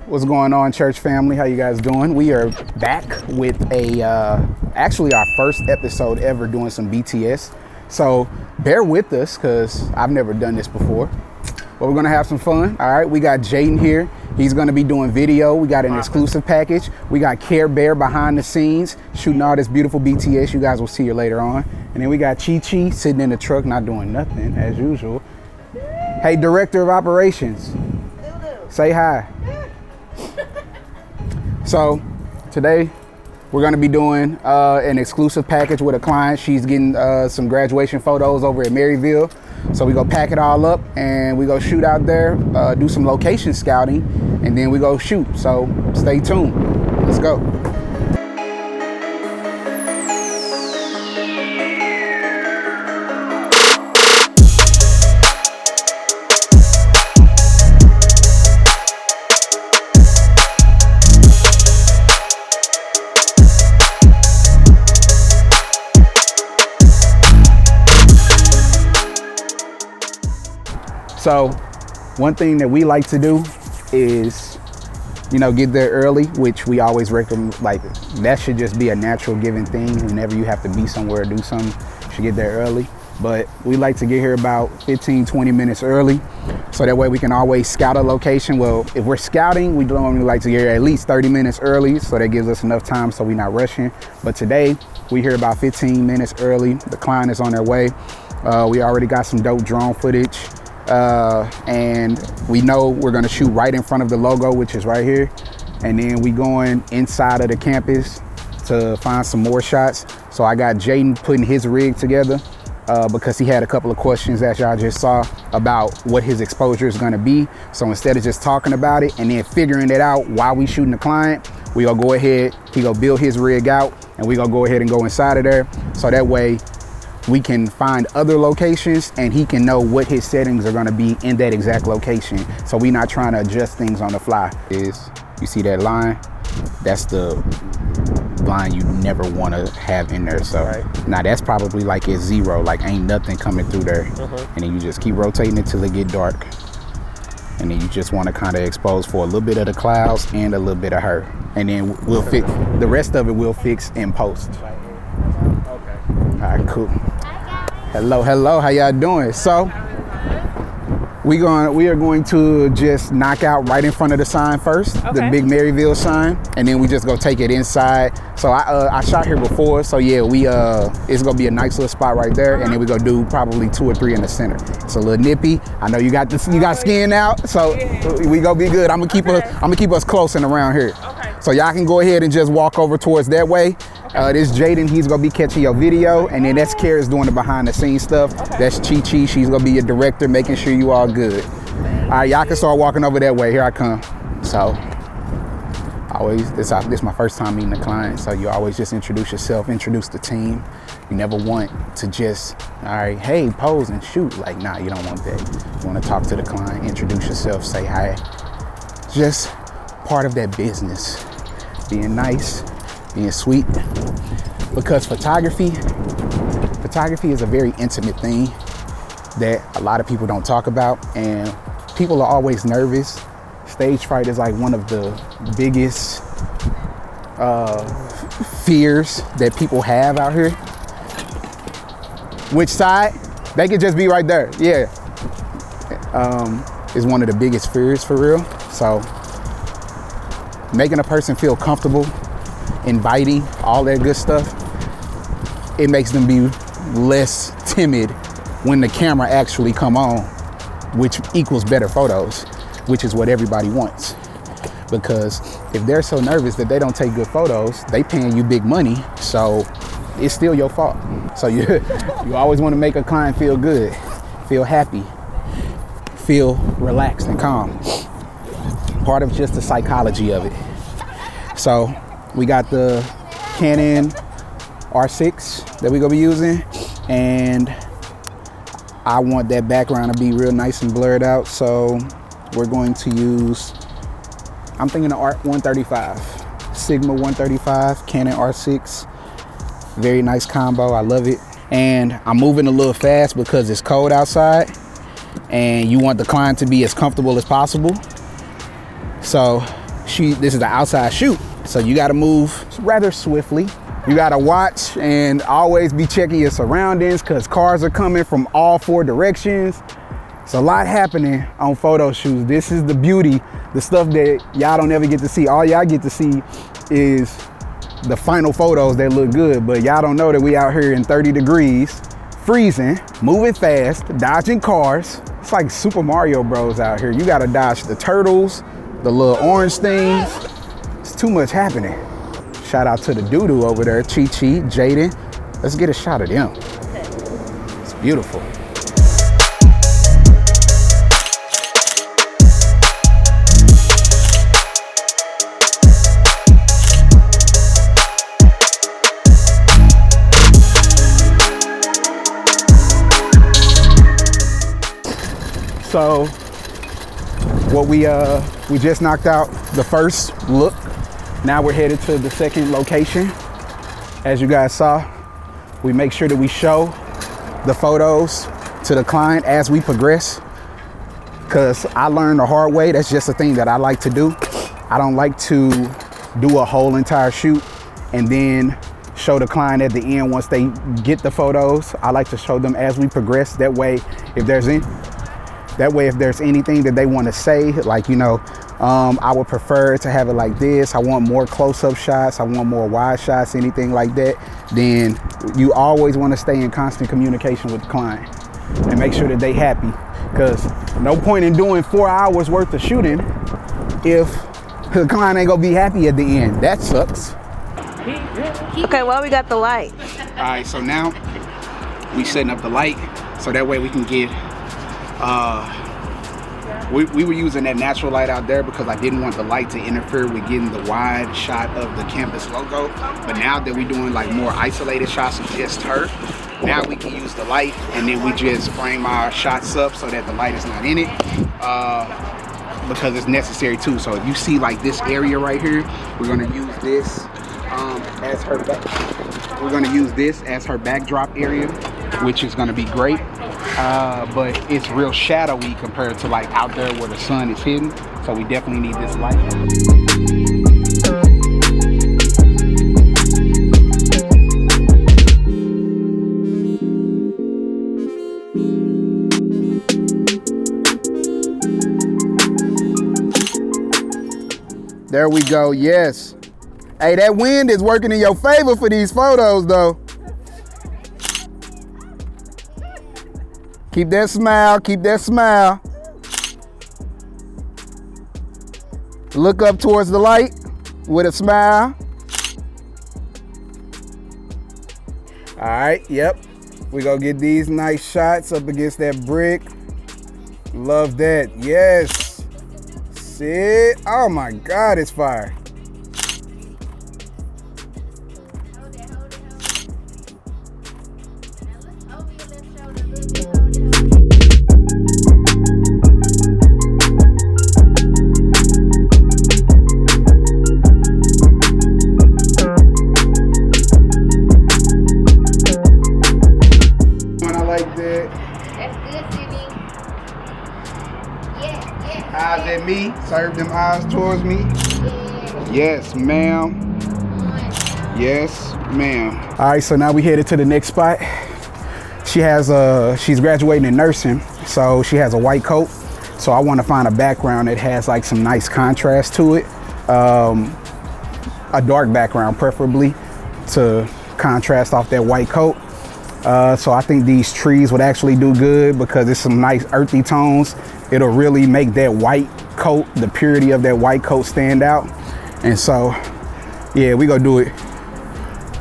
What's going on, church family? How you guys doing? We are back with actually our first episode ever doing some BTS. So bear with us because I've never done this before. But we're gonna have some fun. All right, we got Jaden here. He's gonna be doing video. We got an exclusive package. We got Care Bear behind the scenes shooting all this beautiful BTS. You guys will see her later on. And then we got Chi Chi sitting in the truck not doing nothing as usual. Hey, Director of Operations, say hi. So today we're gonna be doing an exclusive package with a client. She's getting some graduation photos over at Maryville. So we go pack it all up and we go shoot out there, do some location scouting, and then we go shoot. So stay tuned. Let's go. So one thing that we like to do is, you know, get there early, which we always recommend. Like, that should just be a natural given thing. Whenever you have to be somewhere or do something, you should get there early. But we like to get here about 15-20 minutes early, so that way we can always scout a location. Well, if we're scouting, we normally like to get here at least 30 minutes early, so that gives us enough time so we're not rushing. But today we here about 15 minutes early. The client is on their way. We already got some dope drone footage. And we know we're gonna shoot right in front of the logo, which is right here, and then we going inside of the campus to find some more shots. So I got Jaden putting his rig together because he had a couple of questions, as y'all just saw, about what his exposure is gonna be. So instead of just talking about it and then figuring it out while we shooting the client, we gonna go ahead, he gonna build his rig out, and we gonna go ahead and go inside of there, so that way we can find other locations and he can know what his settings are gonna be in that exact location. So we're not trying to adjust things on the fly. You see that line? That's the line you never wanna have in there. So now that's probably like at 0, like ain't nothing coming through there. And then you just keep rotating it till it get dark. And then you just wanna kinda expose for a little bit of the clouds and a little bit of her. And then we'll fix, the rest of it we'll fix in post. All right, cool. Hello, how y'all doing? So we are going to just knock out right in front of the sign first, the big Maryville sign, and then we just go take it inside. So I shot here before, so yeah, it's gonna be a nice little spot right there, and then we go do probably 2 or 3 in the center. It's a little nippy. I know you got skin out, so we gonna be good. I'm gonna keep us close and around here. So y'all can go ahead and just walk over towards that way. This Jaden, he's gonna be catching your video, and then that's Kara's doing the behind the scenes stuff. That's Chi Chi, she's gonna be your director, making sure you all good. All right, y'all can start walking over that way. Here I come. So this is my first time meeting a client, so you always just introduce yourself, introduce the team. You never want to just, all right, hey, pose and shoot. Like, nah, you don't want that. You wanna talk to the client, introduce yourself, say hi. Just part of that business. Being nice, being sweet, because photography is a very intimate thing that a lot of people don't talk about, and people are always nervous. Stage fright is like one of the biggest fears that people have out here. Which side? They could just be right there. Yeah, is one of the biggest fears for real. So making a person feel comfortable, inviting, all that good stuff, it makes them be less timid when the camera actually come on, which equals better photos, which is what everybody wants. Because if they're so nervous that they don't take good photos, they paying you big money, so it's still your fault. So you always want to make a client feel good, feel happy, feel relaxed and calm. Part of just the psychology of it. So we got the Canon R6 that we're gonna be using, and I want that background to be real nice and blurred out, so we're going to use, I'm thinking the Art 135, Sigma 135, Canon R6. Very nice combo, I love it. And I'm moving a little fast because it's cold outside and you want the client to be as comfortable as possible. So this is the outside shoot. So you gotta move rather swiftly. You gotta watch and always be checking your surroundings because cars are coming from all 4 directions. It's a lot happening on photo shoots. This is the beauty, the stuff that y'all don't ever get to see. All y'all get to see is the final photos that look good, but y'all don't know that we out here in 30 degrees, freezing, moving fast, dodging cars. It's like Super Mario Bros out here. You gotta dodge the turtles, the little orange things. It's too much happening. Shout out to the doo-doo over there, Chi-Chi, Jaden. Let's get a shot of them. It's beautiful. So what we just knocked out the first look. Now we're headed to the second location. As you guys saw, we make sure that we show the photos to the client as we progress, because I learned the hard way. That's just a thing that I like to do. I don't like to do a whole entire shoot and then show the client at the end once they get the photos. I like to show them as we progress. That way, if there's anything that they want to say, like, you know, I would prefer to have it like this. I want more close-up shots. I want more wide shots, anything like that. Then you always want to stay in constant communication with the client and make sure that they happy. Because no point in doing 4 hours worth of shooting if the client ain't gonna be happy at the end. That sucks. Okay, well, we got the light. All right, so now we setting up the light so that way we can get we were using that natural light out there because I didn't want the light to interfere with getting the wide shot of the campus logo. But now that we're doing like more isolated shots of just her, now we can use the light and then we just frame our shots up so that the light is not in it, because it's necessary too. So if you see like this area right here, we're gonna use this as her back. We're gonna use this as her backdrop area, which is gonna be great. But it's real shadowy compared to like out there where the sun is hidden. So we definitely need this light. There we go, yes. Hey, that wind is working in your favor for these photos though. Keep that smile, keep that smile. Look up towards the light with a smile. All right, yep. We gonna get these nice shots up against that brick. Love that, yes. Sit, oh my God, it's fire. Eyes at me, serve them eyes towards me. Yes, ma'am. Yes, ma'am. All right, so now we headed to the next spot. She's graduating in nursing, so she has a white coat. So I want to find a background that has like some nice contrast to it. A dark background, preferably, to contrast off that white coat. So I think these trees would actually do good because it's some nice earthy tones. It'll really make that white coat, the purity of that white coat stand out. And so, yeah, we gonna do it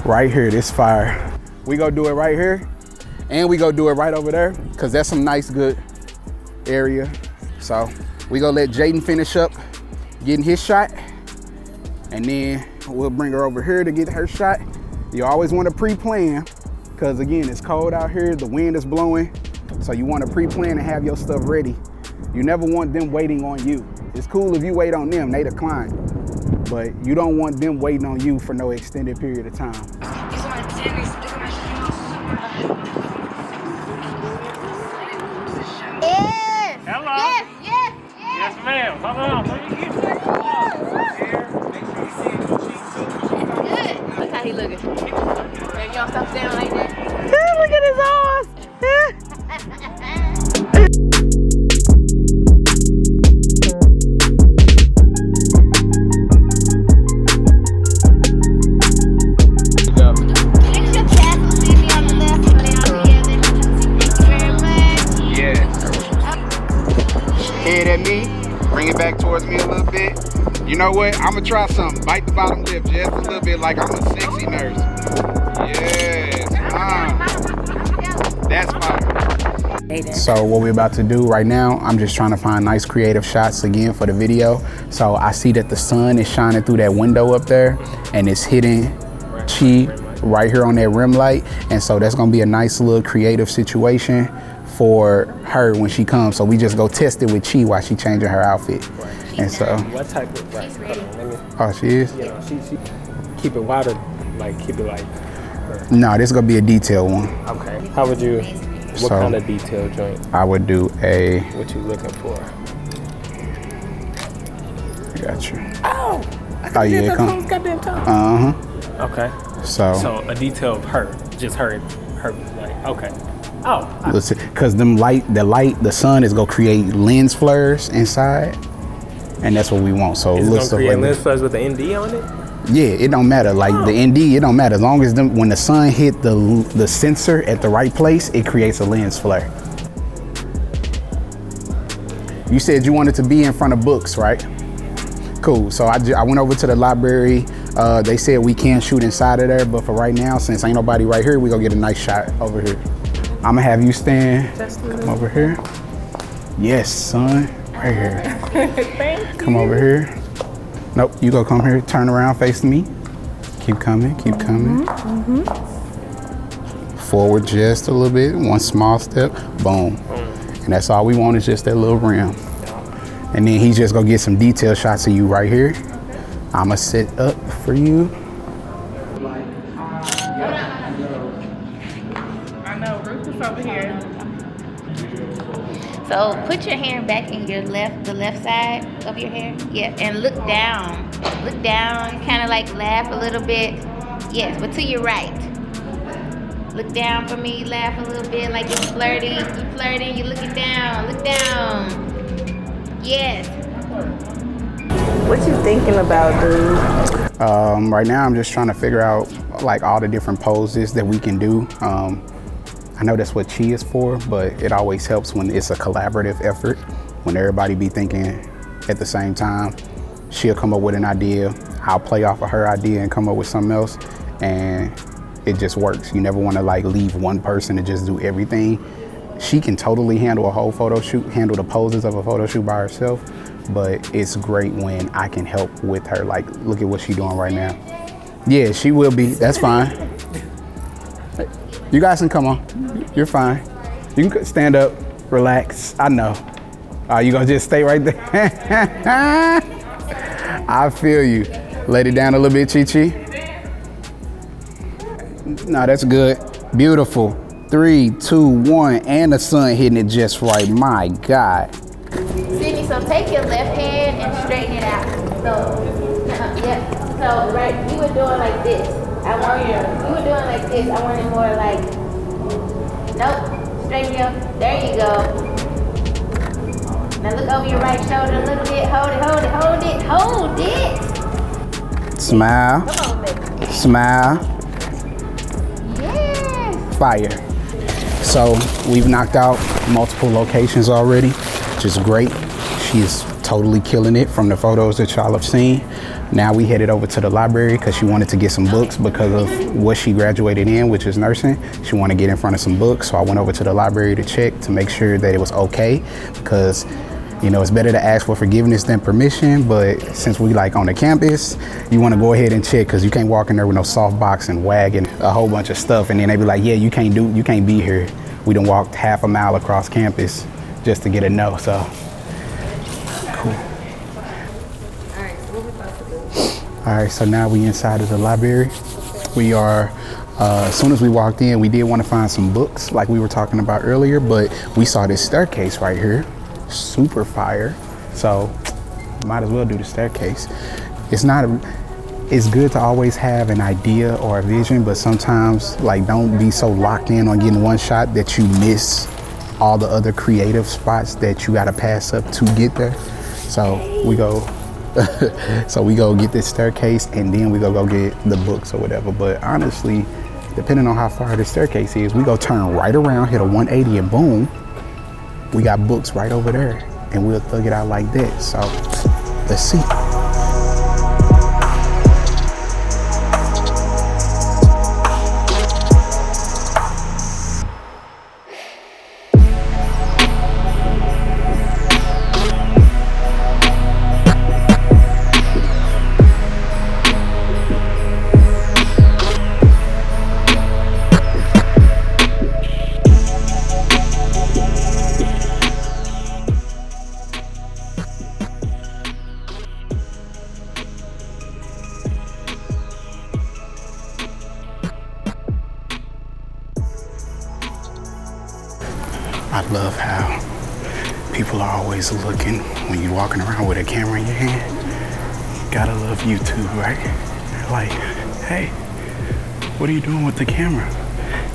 right here, this fire. We gonna do it right here and we gonna do it right over there because that's some nice, good area. So we gonna let Jaden finish up getting his shot and then we'll bring her over here to get her shot. You always wanna pre-plan because again, it's cold out here, the wind is blowing. So you wanna pre-plan and have your stuff ready. You never want them waiting on you. It's cool if you wait on them, they decline. But you don't want them waiting on you for no extended period of time. Yes! Hello? Yes, yes, yes! Yes, ma'am. Come on. bit. You know what? I'm gonna try something. Bite the bottom lip just a little bit like I'm a sexy nurse. Yes. That's fine. So what we're about to do right now, I'm just trying to find nice creative shots again for the video. So I see that the sun is shining through that window up there and it's hitting Chi right here on that rim light. And so that's gonna be a nice little creative situation for her when she comes. So we just go test it with Chi while she changing her outfit. And so. What type of, right, hold on, let me. Oh, she is? Yeah, she keep it wider, like keep it like. No, this is gonna be a detail one. Okay. How would you, what kind of detail joint? I would do a. What you looking for? I got you. Oh! Oh yeah, come. Goddamn time. Uh-huh. Okay. So a detail of her, just her, like, okay. Oh. Listen, cause the sun is gonna create lens flares inside, and that's what we want. So is it gonna create like lens flares with the ND on it? Yeah, it don't matter. Like the ND, it don't matter as long as when the sun hit the sensor at the right place, it creates a lens flare. You said you wanted to be in front of books, right? Cool. So I went over to the library. They said we can shoot inside of there, but for right now, since ain't nobody right here, we gonna get a nice shot over here. I'm gonna have you stand over here. Yes, son, right here. Thank Come over here. Nope, you go come here, turn around, face me. Keep coming, keep coming. Forward just a little bit, one small step, boom. And that's all we want is just that little rim. And then he's just gonna get some detail shots of you right here. I'ma sit up for you. I know, Ruth is over here. So put your hair back in the left side of your hair. Yeah, and look down. Look down, kind of like laugh a little bit. Yes, but to your right. Look down for me, laugh a little bit like you're flirting. You're flirting, you're looking down. Look down. Yes. What you thinking about, dude? Right now I'm just trying to figure out like all the different poses that we can do. I know that's what Chi is for, but it always helps when it's a collaborative effort, when everybody be thinking at the same time. She'll come up with an idea, I'll play off of her idea and come up with something else, and it just works. You never want to like leave one person to just do everything. She can totally handle a whole photo shoot, handle the poses of a photo shoot by herself, but it's great when I can help with her. Like, look at what she's doing right now. Yeah, she will be, that's fine. You guys can come on, you're fine. You can stand up, relax, I know. You gonna just stay right there? I feel you. Let it down a little bit, Chi-Chi. No, that's good. Beautiful. 3, 2, 1, and the sun hitting it just right. My God. Sydney, so take your left hand and straighten it out. So, yep. So, right, you were doing like this. You were doing like this. I want it more like, nope, straighten up. There you go. Now look over your right shoulder a little bit. Hold it, hold it, hold it, hold it. Smile. Come on, baby. Smile. Yes. Fire. So we've knocked out multiple locations already, which is great. She is totally killing it from the photos that y'all have seen. Now we headed over to the library because she wanted to get some books because of what she graduated in, which is nursing. She wanted to get in front of some books. So I went over to the library to check to make sure that it was okay, because you know, it's better to ask for forgiveness than permission, but since we like on the campus, you want to go ahead and check, because you can't walk in there with no softbox and wagon a whole bunch of stuff, and then they be like, yeah, you can't be here. We done walked half a mile across campus just to get a no, so. Cool. All right, so now we inside of the library. We are, as soon as we walked in, we did want to find some books like we were talking about earlier, but we saw this staircase right here. Super fire, so might as well do the staircase. It's good to always have an idea or a vision, but sometimes like don't be so locked in on getting one shot that you miss all the other creative spots that you got to pass up to get there. So we go get this staircase, and then we go get the books or whatever. But honestly, depending on how far the staircase is, we go turn right around, hit a 180, and boom, we got books right over there, and we'll thug it out like that. So Let's see. I love how people are always looking when you're walking around with a camera in your hand. Gotta love YouTube, right? They're like, hey, what are you doing with the camera?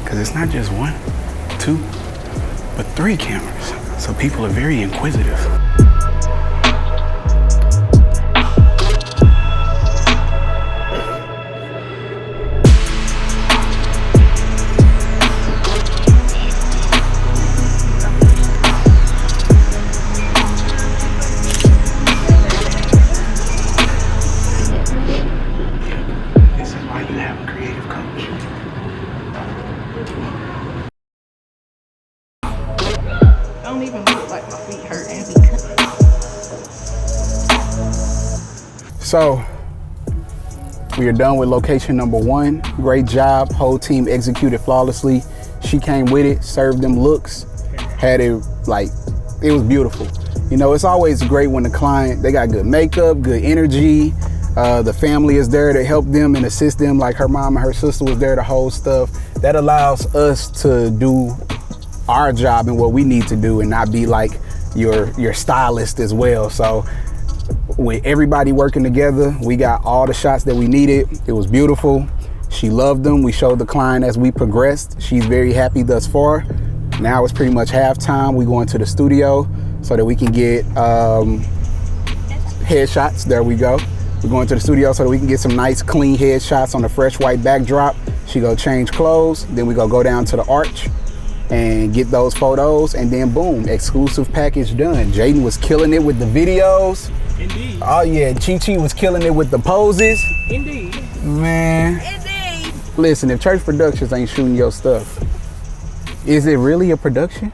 Because it's not just 1, 2, but 3 cameras. So people are very inquisitive. Don't even look like my feet hurting. So we are done with location number 1. Great job. Whole team executed flawlessly. She came with it, served them looks, had it like, it was beautiful. You know, it's always great when the client, they got good makeup, good energy. The family is there to help them and assist them, like her mom and her sister was there to hold stuff. That allows us to do our job and what we need to do and not be like your stylist as well. So with everybody working together, we got all the shots that we needed. It was beautiful. She loved them. We showed the client as we progressed. She's very happy thus far. Now it's pretty much halftime. We go into the studio so that we can get headshots. There we go. We're going to the studio so that we can get some nice clean headshots on a fresh white backdrop. She go change clothes. Then we go down to the arch and get those photos, and then boom, exclusive package done. Jaden was killing it with the videos. Indeed. Oh yeah, Chi-Chi was killing it with the poses. Indeed. Man. Indeed. Listen, if Church Productions ain't shooting your stuff, is it really a production?